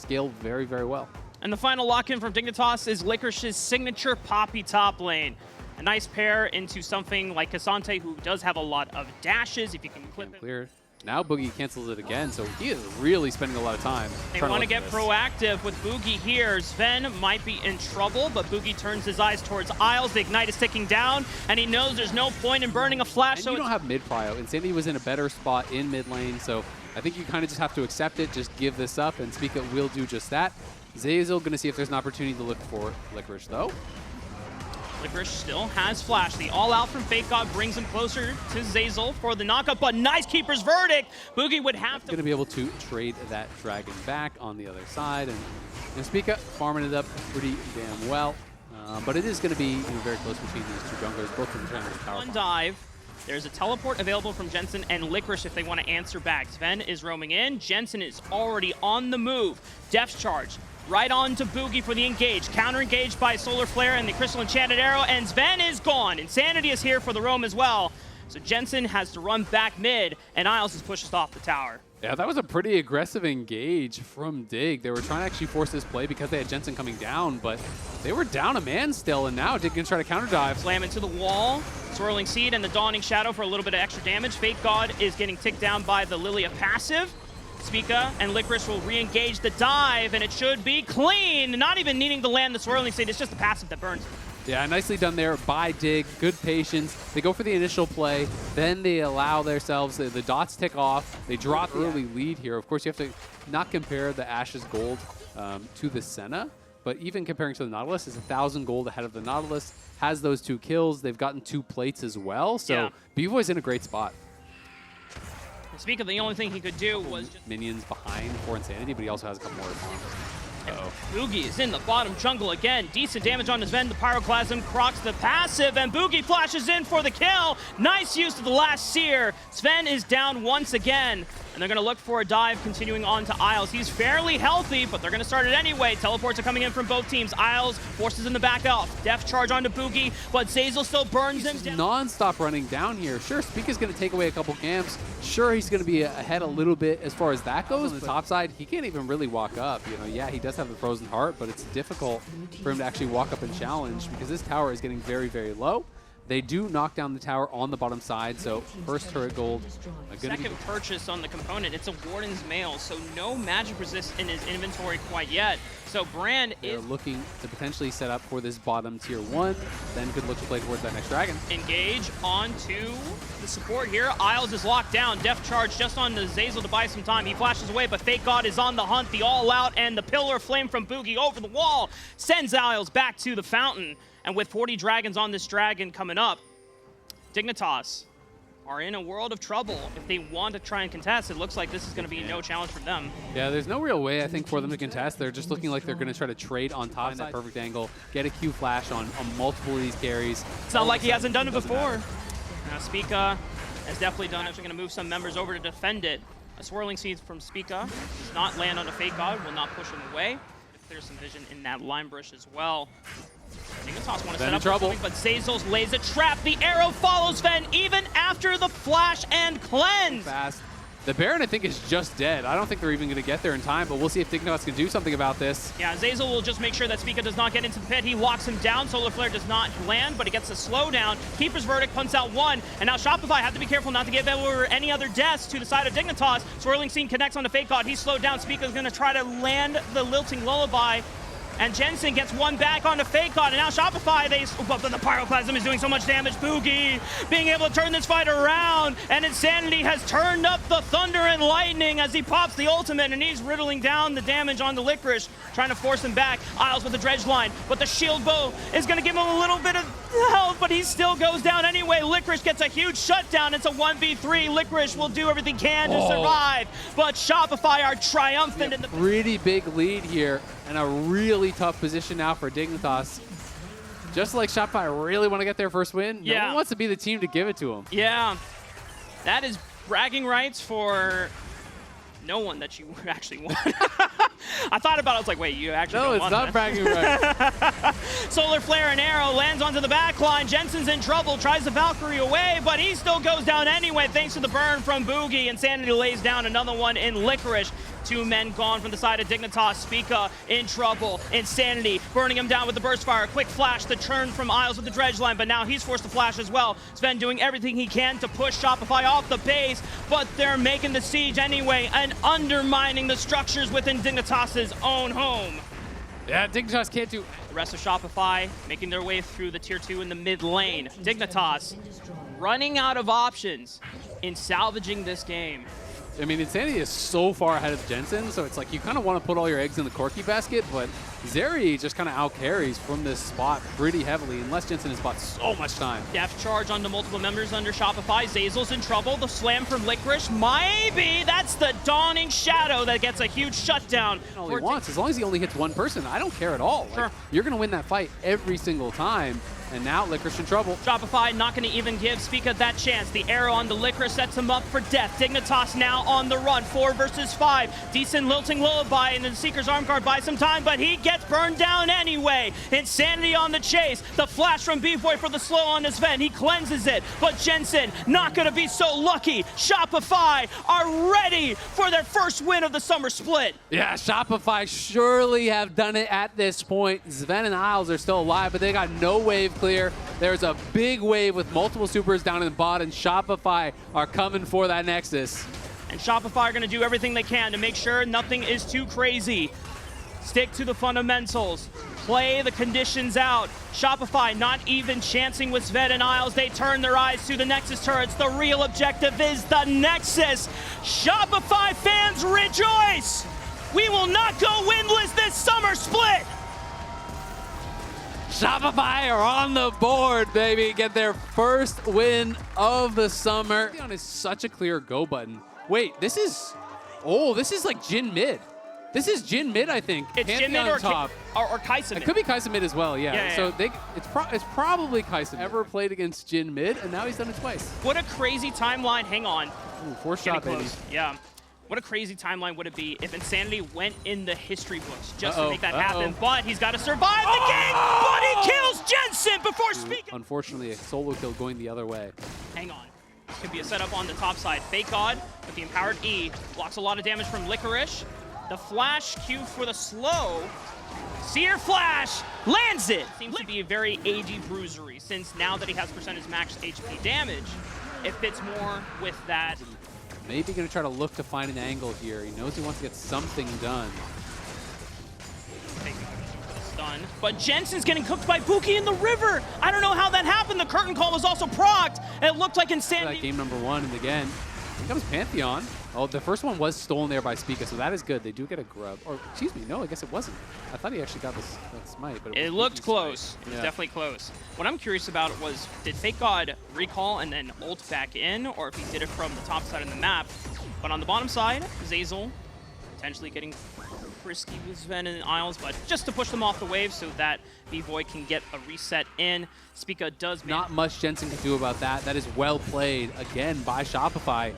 scale very, very well. And the final lock-in from Dignitas is Licorish's signature Poppy top lane. A nice pair into something like Cassante, who does have a lot of dashes, if you can clip it. Clear. Now Boogie cancels it again, so he is really spending a lot of time. They want to get proactive with Boogie here. Sven might be in trouble, but Boogie turns his eyes towards Isles. The Ignite is ticking down, and he knows there's no point in burning a flash. And so you don't have mid-prio. Insanity was in a better spot in mid lane, so I think you kind of just have to accept it, just give this up, and Spica will do just that. Zazel going to see if there's an opportunity to look for Licorice, though. Licorice still has flash. The all-out from Fake God brings him closer to Zazel for the knockup, but nice Keeper's Verdict. Boogie would have to... Going to be able to trade that Dragon back on the other side, and Spica farming it up pretty damn well. But it is going to be very close between these two junglers, both of them trying to power. One dive. There's a teleport available from Jensen and Licorice if they want to answer back. Sven is roaming in. Jensen is already on the move. Depth charge. Right on to Boogie for the engage. Counter engaged by Solar Flare and the Crystal Enchanted Arrow, and Sven is gone. Insanity is here for the roam as well. So Jensen has to run back mid, and Isles is pushed off the tower. Yeah, that was a pretty aggressive engage from Dig. They were trying to actually force this play because they had Jensen coming down, but they were down a man still, and now Dig can try to counter dive. Slam into the wall. Swirling Seed and the Dawning Shadow for a little bit of extra damage. Fake God is getting ticked down by the Lilia passive. Spica and Licorice will re-engage the dive, and it should be clean. Not even needing to land the Swirling Seed, it's just the passive that burns. Yeah, nicely done there by Dig. Good patience. They go for the initial play, then they allow themselves, the dots tick off. They drop early lead here. Of course, you have to not compare the Ashes Gold to the Senna, but even comparing to the Nautilus, is 1,000 gold ahead of the Nautilus. Has those 2 kills. They've gotten 2 plates as well, so B-Boy's in a great spot. Spica, the only thing he could do was just minions behind for Insanity, but he also has a couple more responses. Boogie is in the bottom jungle again. Decent damage on his Sven. The Pyroclasm crocs the passive, and Boogie flashes in for the kill. Nice use of the last Seer. Sven is down once again, and they're going to look for a dive continuing on to Isles. He's fairly healthy, but they're going to start it anyway. Teleports are coming in from both teams. Isles forces in the back off. Depth charge onto Boogie, but Zazel still burns him down. Non-stop running down here. Sure, Spica's going to take away a couple camps. Sure, he's going to be ahead a little bit as far as that goes. On the top side, he can't even really walk up. Yeah, he does have the Frozen Heart, but it's difficult for him to actually walk up and challenge because this tower is getting very, very low. They do knock down the tower on the bottom side, so first turret gold. Second purchase on the component. It's a Warden's Mail, so no magic resist in his inventory quite yet. So Brand They're is looking to potentially set up for this bottom tier 1, then could look to play towards that next dragon. engage onto the support here. Isles is locked down. Depth charge just on the Zazel to buy some time. He flashes away, but Fake God is on the hunt. The all-out and the Pillar Flame from Boogie over the wall sends Isles back to the fountain. And with 40 dragons on this dragon coming up, Dignitas are in a world of trouble. If they want to try and contest, it looks like this is going to be no challenge for them. Yeah, there's no real way, I think, for them to contest. They're just looking like they're going to try to trade on top of that perfect angle, get a Q flash on multiple of these carries. It's not like he hasn't done it before. Now Spica has definitely done it. Actually going to move some members over to defend it. A Swirling Seed from Spica does not land on a Fake God, will not push him away. There's some vision in that Lime Brush as well. Dignitas want to set up something, but Zazel lays a trap. The arrow follows Sven even after the flash and cleanse. Fast. The Baron, I think, is just dead. I don't think they're even going to get there in time, but we'll see if Dignitas can do something about this. Yeah, Zazel will just make sure that Spica does not get into the pit. He locks him down. Solar Flare does not land, but he gets a slowdown. Keeper's Verdict punts out 1, and now Shopify have to be careful not to give over any other deaths to the side of Dignitas. Swirling Scene connects onto Fake God. He's slowed down. Spica's going to try to land the Lilting Lullaby. And Jensen gets one back onto Fake God, and now Shopify, but the Pyroclasm is doing so much damage. Boogie being able to turn this fight around, and Insanity has turned up the thunder and lightning as he pops the ultimate, and he's riddling down the damage on the Licorice, trying to force him back. Isles with the dredge line, but the shield bow is going to give him a little bit of health, but he still goes down anyway. Licorice gets a huge shutdown. It's a 1v3. Licorice will do everything he can to survive, but Shopify are triumphant in the pretty big lead here, and a really tough position now for Dignitas. Just like Shopify really want to get their first win, no one wants to be the team to give it to them. Yeah, that is bragging rights for no one that you actually won. I thought about it, I was like, wait, you actually don't want No, it's not bragging rights. Solar Flare and Arrow lands onto the back line. Jensen's in trouble, tries the Valkyrie away, but he still goes down anyway thanks to the burn from Boogie. Insanity lays down another one in Licorice. 2 men gone from the side of Dignitas. Spica in trouble. Insanity burning him down with the burst fire. Quick flash, the turn from Isles with the dredge line, but now he's forced to flash as well. Sven doing everything he can to push Shopify off the base, but they're making the siege anyway and undermining the structures within Dignitas' own home. Yeah, Dignitas can't do... The rest of Shopify making their way through the tier 2 in the mid lane. Dignitas running out of options in salvaging this game. I mean, Insanity is so far ahead of Jensen, so it's like you kind of want to put all your eggs in the Corky basket, but Zeri just kind of out-carries from this spot pretty heavily, unless Jensen has bought so much time. Depth charge onto multiple members under Shopify. Zazel's in trouble. The slam from Licorice. Maybe that's the Dawning Shadow that gets a huge shutdown. All he wants, as long as he only hits one person, I don't care at all. Sure. Like, you're going to win that fight every single time. And now Licorice in trouble. Shopify not going to even give Spica that chance. The arrow on the Licorice sets him up for death. Dignitas now on the run. 4 versus 5. Decent lilting lullaby, and the Seeker's arm guard buys some time, but he gets burned down anyway. Insanity on the chase. The flash from B-Boy for the slow on his Ven. He cleanses it, but Jensen not going to be so lucky. Shopify are ready for their first win of the summer split. Yeah, Shopify surely have done it at this point. Sven and Isles are still alive, but they got no wave clear. There's a big wave with multiple supers down in the bot, and Shopify are coming for that Nexus. And Shopify are going to do everything they can to make sure nothing is too crazy. Stick to the fundamentals. Play the conditions out. Shopify not even chancing with Sven and Isles. They turn their eyes to the Nexus turrets. The real objective is the Nexus. Shopify fans rejoice! We will not go winless this summer split! Shopify are on the board, baby. Get their first win of the summer. Pantheon is such a clear go button. Wait, this is like Jin mid. This is Jin mid, I think. It's Jin mid or top. Or Kaisa mid. It could be Kaisa mid as well, yeah. Yeah. So it's probably Kaisa mid. Ever played against Jin mid, and now he's done it twice. What a crazy timeline. Hang on. Ooh, 4-shot, baby. Yeah. What a crazy timeline would it be if Insanity went in the history books just to make that happen, but he's got to survive the game, but he kills Jensen before speaking. Unfortunately, a solo kill going the other way. Hang on. This could be a setup on the top side. Fake God with the empowered E blocks a lot of damage from Licorice. The flash Q for the slow. Seer flash lands it. Seems to be a very AG bruisery since now that he has percentage max HP damage, it fits more with that. Maybe going to try to look to find an angle here. He knows he wants to get something done. Stun. But Jensen's getting cooked by Buki in the river. I don't know how that happened. The curtain call was also procced, and it looked like Insanity. That game number 1, and again, here comes Pantheon. Oh, the first one was stolen there by Spica, so that is good. They do get a grub. Or, excuse me, no, I guess it wasn't. I thought he actually got this smite, but it looked close. It was definitely close. What I'm curious about was, did Fake God recall and then ult back in, or if he did it from the top side of the map? But on the bottom side, Zazel potentially getting frisky with Sven and Isles, but just to push them off the wave so that B-Boy can get a reset in. Spica does... Not much Jensen can do about that. That is well played, again, by Shopify.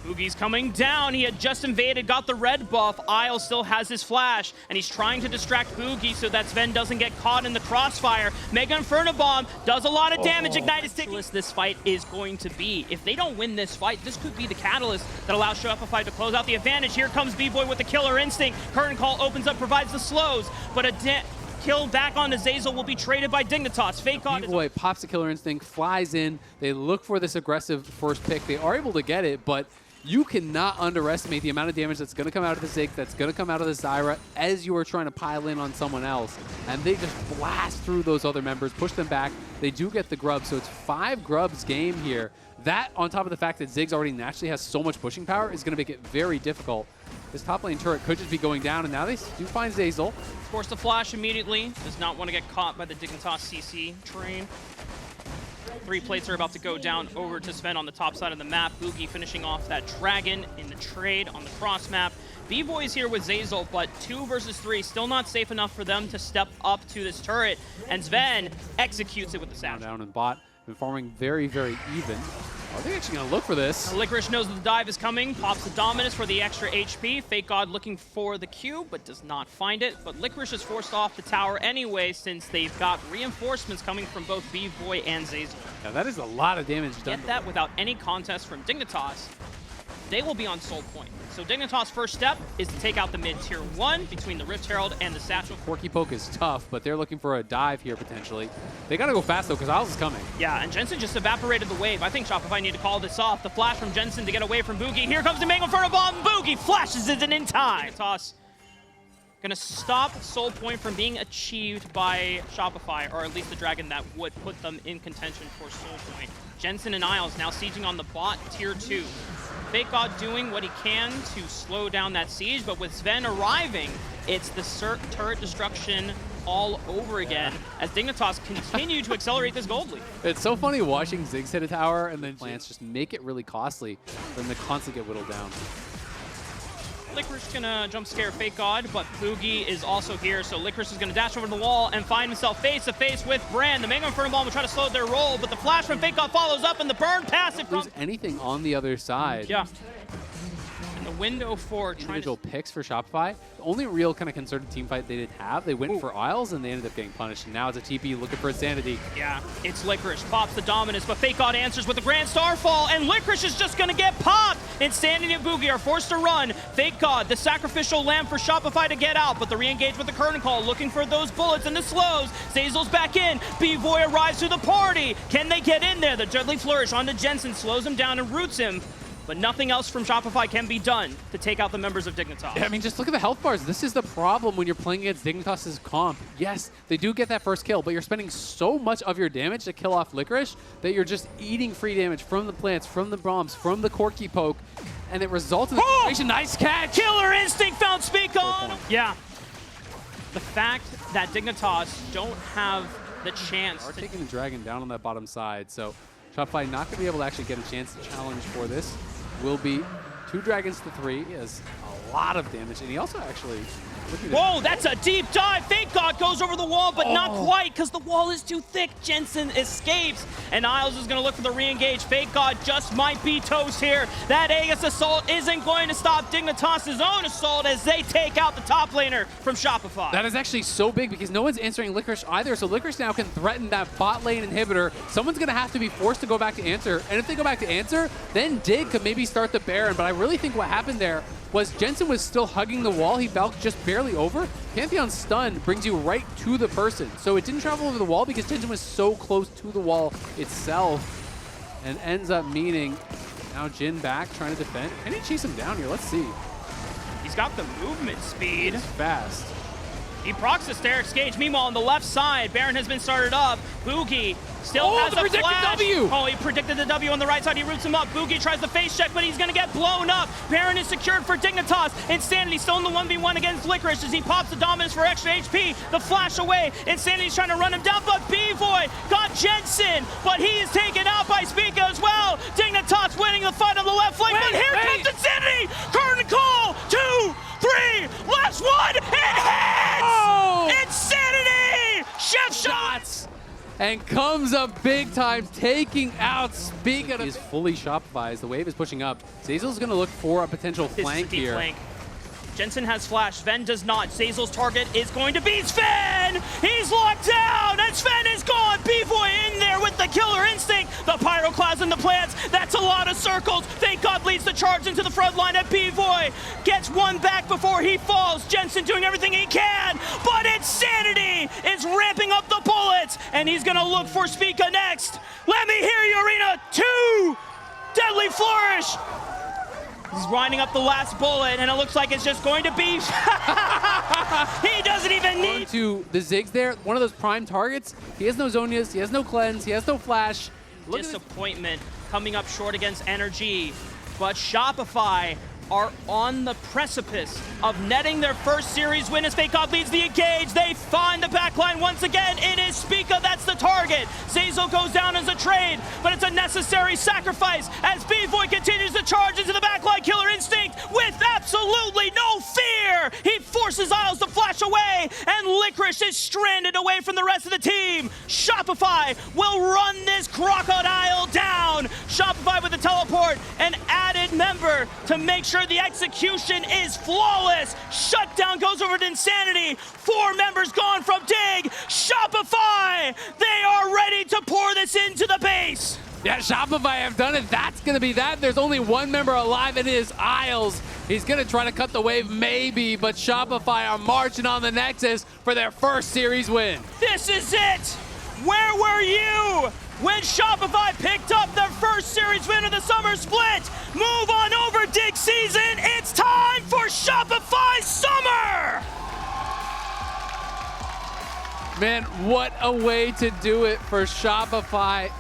Boogie's coming down. He had just invaded, got the red buff. Isle still has his flash, and he's trying to distract Boogie so that Sven doesn't get caught in the crossfire. Mega Inferno Bomb does a lot of damage. Ignite is taking this fight is going to be. If they don't win this fight, this could be the catalyst that allows Shopify to close out the advantage. Here comes B-Boy with the killer instinct. Curtain call opens up, provides the slows, but a kill back on the Zazel will be traded by Dignitas. Fake God. B-Boy pops the killer instinct, flies in. They look for this aggressive first pick. They are able to get it, but you cannot underestimate the amount of damage that's going to come out of the Zig, that's going to come out of the Zyra as you are trying to pile in on someone else. And they just blast through those other members, push them back. They do get the grub, so it's 5 grubs game here. That, on top of the fact that Ziggs already naturally has so much pushing power, is going to make it very difficult. This top lane turret could just be going down, and now they do find Zazel. Forced to flash immediately. Does not want to get caught by the Dignitas CC train. 3 plates are about to go down over to Sven on the top side of the map. Boogie finishing off that dragon in the trade on the cross map. B-Boy's here with Zazel, but 2 versus 3, still not safe enough for them to step up to this turret. And Sven executes it with the sound. Down and bot. Been farming very, very even. Are they actually going to look for this? Licorice knows that the dive is coming, pops the Dominus for the extra HP. Fake God looking for the Q, but does not find it. But Licorice is forced off the tower anyway, since they've got reinforcements coming from both B-Boy and Zazel. Yeah, that is a lot of damage done. Get that without any contest from Dignitas. they will be on Soul Point. So Dignitas' first step is to take out the mid tier 1 between the Rift Herald and the Satchel. Corky Poke is tough, but they're looking for a dive here potentially. They gotta go fast though, because Isles is coming. Yeah, and Jensen just evaporated the wave. I think Shopify need to call this off. The flash from Jensen to get away from Boogie. Here comes the Mango Inferno Bomb. Boogie flashes it in time. Dignitas gonna stop Soul Point from being achieved by Shopify, or at least the Dragon that would put them in contention for Soul Point. Jensen and Isles now sieging on the bot tier 2. Fake God doing what he can to slow down that siege, but with Sven arriving, it's the turret destruction all over again as Dignitas continue to accelerate this gold lead. It's so funny watching Ziggs hit a tower and then plants just make it really costly for them to constantly get whittled down. Licorice gonna jump scare Fake God, but Boogie is also here, so Licorice is gonna dash over the wall and find himself face to face with Brand. The Mango Inferno Bomb will try to slow their roll, but the flash from Fake God follows up and the burn passive from... There's anything on the other side. Yeah. And the window for individual picks for Shopify. The only real kind of concerted team fight they did have, they went for Isles and they ended up getting punished. And now it's a TP looking for Insanity. Yeah, it's Licorice. Pops the Dominus, but Fake God answers with a Grand Starfall, and Licorice is just gonna get popped. Insanity and Boogie are forced to run. Fake God, the sacrificial lamb for Shopify to get out, but the re-engage with the Curtain Call, looking for those bullets and the slows. Zazel's back in. B-Boy arrives to the party. Can they get in there? The Deadly Flourish onto Jensen slows him down and roots him. But nothing else from Shopify can be done to take out the members of Dignitas. Yeah, I mean, just look at the health bars. This is the problem when you're playing against Dignitas' comp. Yes, they do get that first kill, but you're spending so much of your damage to kill off Licorice that you're just eating free damage from the plants, from the bombs, from the Corky Poke, and it results in the situation. Nice catch! Killer Instinct found Speak on! Yeah. The fact that Dignitas don't have the chance Are to... taking the Dragon down on that bottom side, so Shopify not going to be able to actually get a chance to challenge for this. Will be 2 Dragons to 3. He has a lot of damage, and he also actually... Whoa, that's a deep dive. Fake God goes over the wall, but not quite, because the wall is too thick. Jensen escapes, and Isles is going to look for the re-engage. Fake God just might be toast here. That Aegis assault isn't going to stop Dignitas' own assault as they take out the top laner from Shopify. That is actually so big because no one's answering Licorice either, so Licorice now can threaten that bot lane inhibitor. Someone's going to have to be forced to go back to answer, and if they go back to answer, then Dig could maybe start the Baron, but I really think what happened there was Jensen was still hugging the wall. He felt just barely over. Pantheon's stun brings you right to the person. So it didn't travel over the wall because Jensen was so close to the wall itself. And ends up meaning now Jin back trying to defend. Can he chase him down here? Let's see. He's got the movement speed. He's fast. He procs the Sterix Gauge. Meanwhile, on the left side, Baron has been started up. Boogie still has a flash. W. Oh, he predicted the W on the right side. He roots him up. Boogie tries the face check, but he's going to get blown up. Baron is secured for Dignitas. Insanity still in the 1v1 against Licorice as he pops the Dominus for extra HP. The flash away. Insanity's trying to run him down, but B-Boy got Jensen, but he is taken out by Spica as well. Dignitas winning the fight on the left flank, but here comes Insanity. Curtain Call, 2, 3, last one, and hits! Oh! Insanity! Chef shots! And comes up big time, taking out Spica. Is fully Shopify as the wave is pushing up. Zazel's going to look for a potential flank here. Flank. Jensen has flash, Sven does not. Zazel's target is going to be Sven! He's locked down, and Sven is gone! B-Boy in there with the killer instinct! The Pyroclasm, the plants, that's a lot of circles! Thank God leads the charge into the front line, and B-Boy gets one back before he falls. Jensen doing everything he can, but Insanity is ramping up the bullets, and he's gonna look for Spica next! Let me hear you, Arena! 2! Deadly Flourish! He's winding up the last bullet, and it looks like it's just going to be... He doesn't even need... To the Ziggs there, one of those prime targets. He has no Zonias, he has no cleanse, he has no flash. Disappointment coming up short against Energy, but Shopify are on the precipice of netting their first series win as Fake God leads the engage. They find the backline once again. It is Spica that's the target. Zazel goes down as a trade, but it's a necessary sacrifice as B-Boy continues to charge into the backline. Killer Instinct with absolutely no fear. He forces Isles to flash away, and Licorice is stranded away from the rest of the team. Shopify will run this crocodile down. Shopify with the teleport, an added member to make sure the execution is flawless. Shutdown goes over to Insanity. 4 members gone from Dig. Shopify, they are ready to pour this into the base. Yeah, Shopify have done it. That's going to be that. There's only one member alive, and it is Isles. He's going to try to cut the wave, maybe, but Shopify are marching on the Nexus for their first series win. This is it! Where were you when Shopify picked up their first series win of the summer split? Move on over, Dig Season. It's time for Shopify Summer! Man, what a way to do it for Shopify.